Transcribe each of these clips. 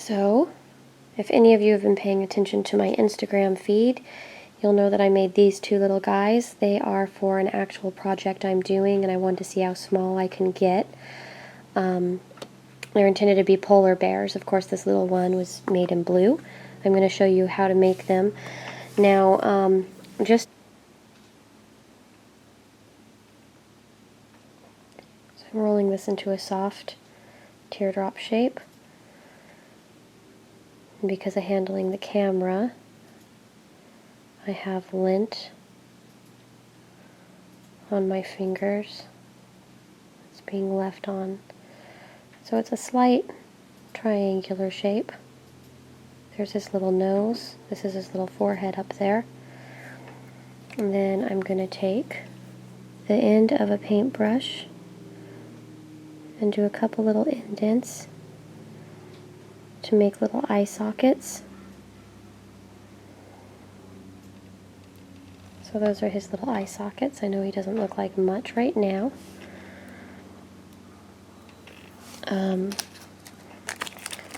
So, if any of you have been paying attention to my Instagram feed, you'll know that I made these two little guys. They are for an actual project I'm doing, and I wanted to see how small I can get. They're intended to be polar bears. Of course, this little one was made in blue. I'm going to show you how to make them. Now, so I'm rolling this into a soft teardrop shape. And because of handling the camera, I have lint on my fingers. It's being left on. So it's a slight triangular shape. There's his little nose. This is his little forehead up there. And then I'm going to take the end of a paintbrush and do a couple little indents to make little eye sockets. So those are his little eye sockets. I know he doesn't look like much right now.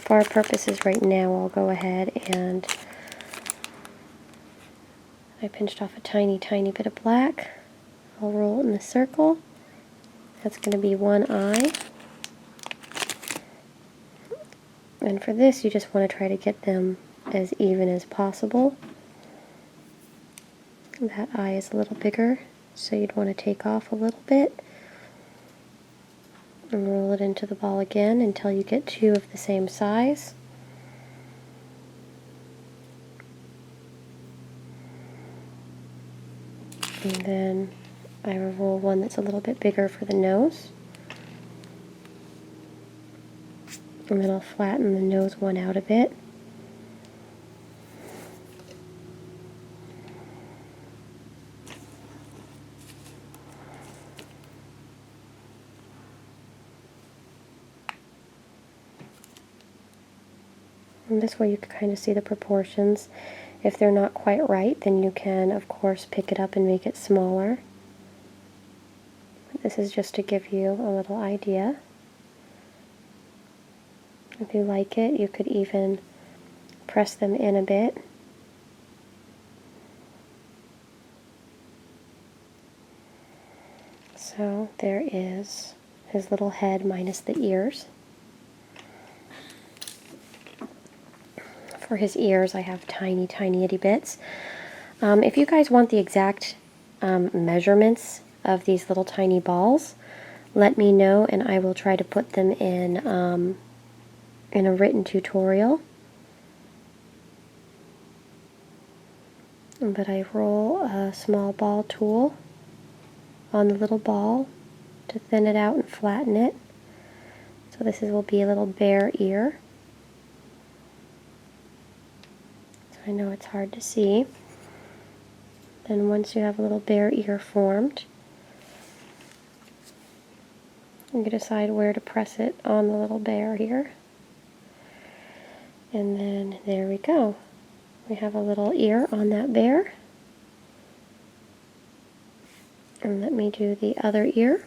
For our purposes right now, I'll go ahead and I pinched off a tiny, tiny bit of black. I'll roll it in a circle. That's going to be one eye. And for this, you just want to try to get them as even as possible. That eye is a little bigger, so you'd want to take off a little bit and roll it into the ball again until you get two of the same size. And then I will roll one that's a little bit bigger for the nose. And then I'll flatten the nose one out a bit. And this way you can kind of see the proportions. If they're not quite right, then you can, of course, pick it up and make it smaller. This is just to give you a little idea. If you like it, you could even press them in a bit. So there is his little head minus the ears. For his ears, I have tiny, tiny itty bits. If you guys want the exact measurements of these little tiny balls, let me know and I will try to put them in a written tutorial. But I roll a small ball tool on the little ball to thin it out and flatten it. So this will be a little bear ear. So I know it's hard to see. Then once you have a little bear ear formed, you can decide where to press it on the little bear here. And then there we go. We have a little ear on that bear. And let me do the other ear.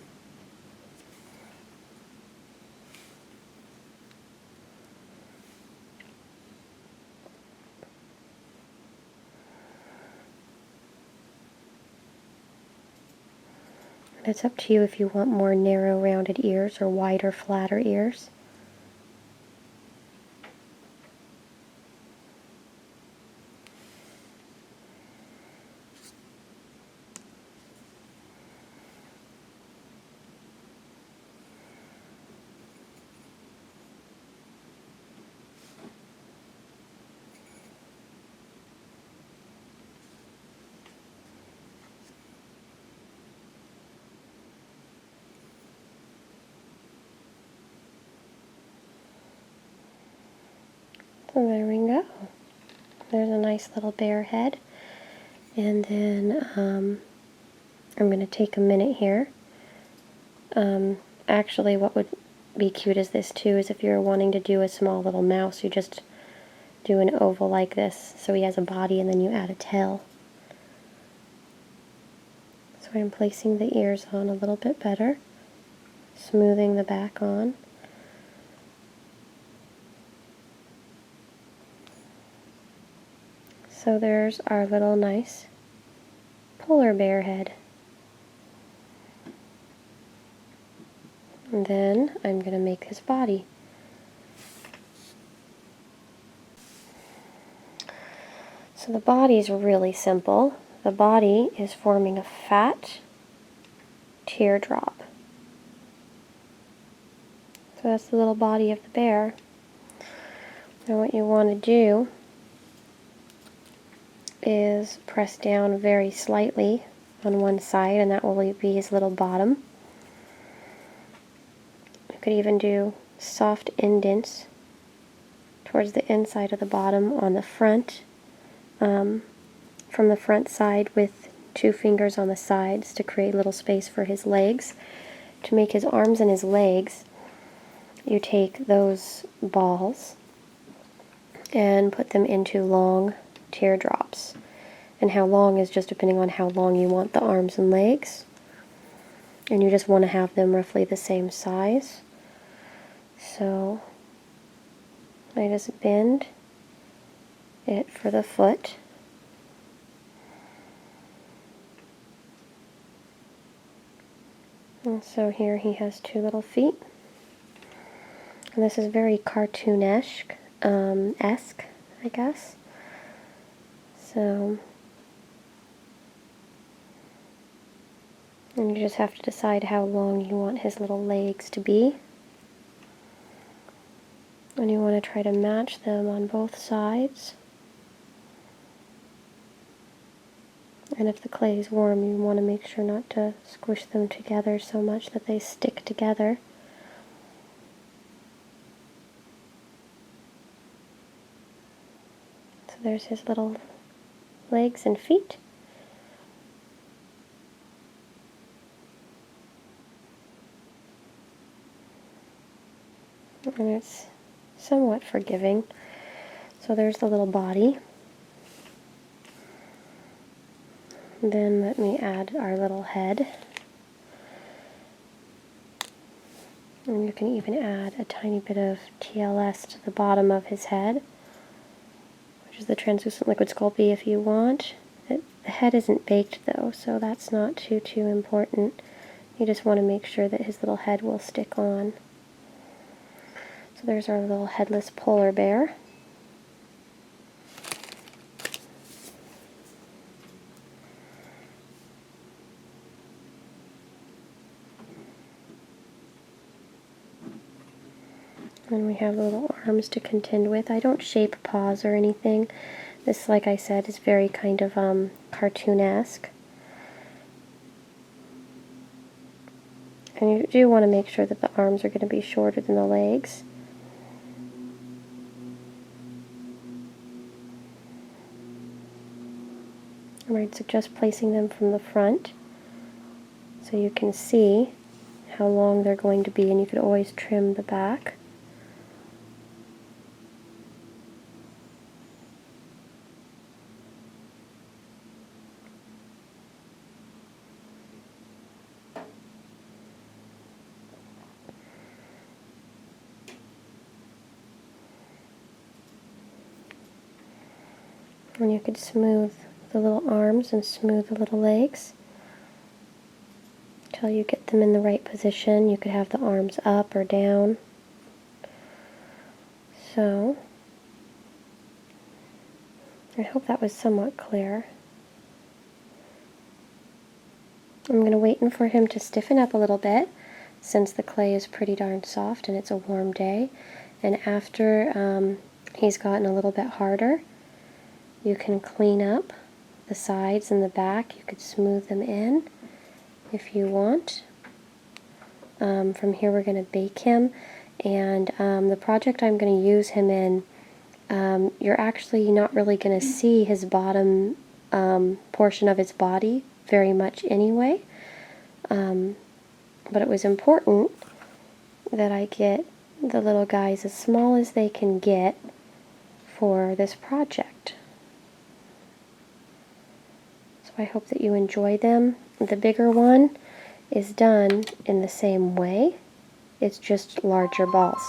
And it's up to you if you want more narrow rounded ears or wider flatter ears. So there we go. There's a nice little bear head. And then I'm going to take a minute here. Actually, what would be cute is this too, is if you're wanting to do a small little mouse, you just do an oval like this. So he has a body and then you add a tail. So I'm placing the ears on a little bit better, smoothing the back on. So there's our little nice polar bear head. And then I'm going to make his body. So the body is really simple. The body is forming a fat teardrop. So that's the little body of the bear. Now what you want to do is press down very slightly on one side, and that will be his little bottom. You could even do soft indents towards the inside of the bottom on the front, from the front side with 2 fingers on the sides to create a little space for his legs. To make his arms and his legs, you take those balls and put them into long teardrops. And how long is just depending on how long you want the arms and legs. And you just want to have them roughly the same size. So I just bend it for the foot. And so here he has 2 little feet. And this is very cartoon-esque, I guess. So, and you just have to decide how long you want his little legs to be. And you want to try to match them on both sides. And if the clay is warm, you want to make sure not to squish them together so much that they stick together. So there's his little legs and feet. And it's somewhat forgiving. So there's the little body. Then let me add our little head. And you can even add a tiny bit of TLS to the bottom of his head, which is the translucent liquid Sculpey if you want. The head isn't baked though, so that's not too important. You just want to make sure that his little head will stick on. So there's our little headless polar bear. And we have little arms to contend with. I don't shape paws or anything. This, like I said, is very kind of cartoon-esque. And you do want to make sure that the arms are going to be shorter than the legs. And I'd suggest placing them from the front so you can see how long they're going to be, and you could always trim the back. And you could smooth the little arms and smooth the little legs until you get them in the right position. You could have the arms up or down. So, I hope that was somewhat clear. I'm going to wait for him to stiffen up a little bit, since the clay is pretty darn soft and it's a warm day. And after he's gotten a little bit harder, you can clean up the sides and the back. You could smooth them in if you want. From here we're going to bake him, and the project I'm going to use him in, you're actually not really going to see his bottom portion of his body very much anyway. But it was important that I get the little guys as small as they can get for this project. So I hope that you enjoy them. The bigger one is done in the same way. It's just larger balls.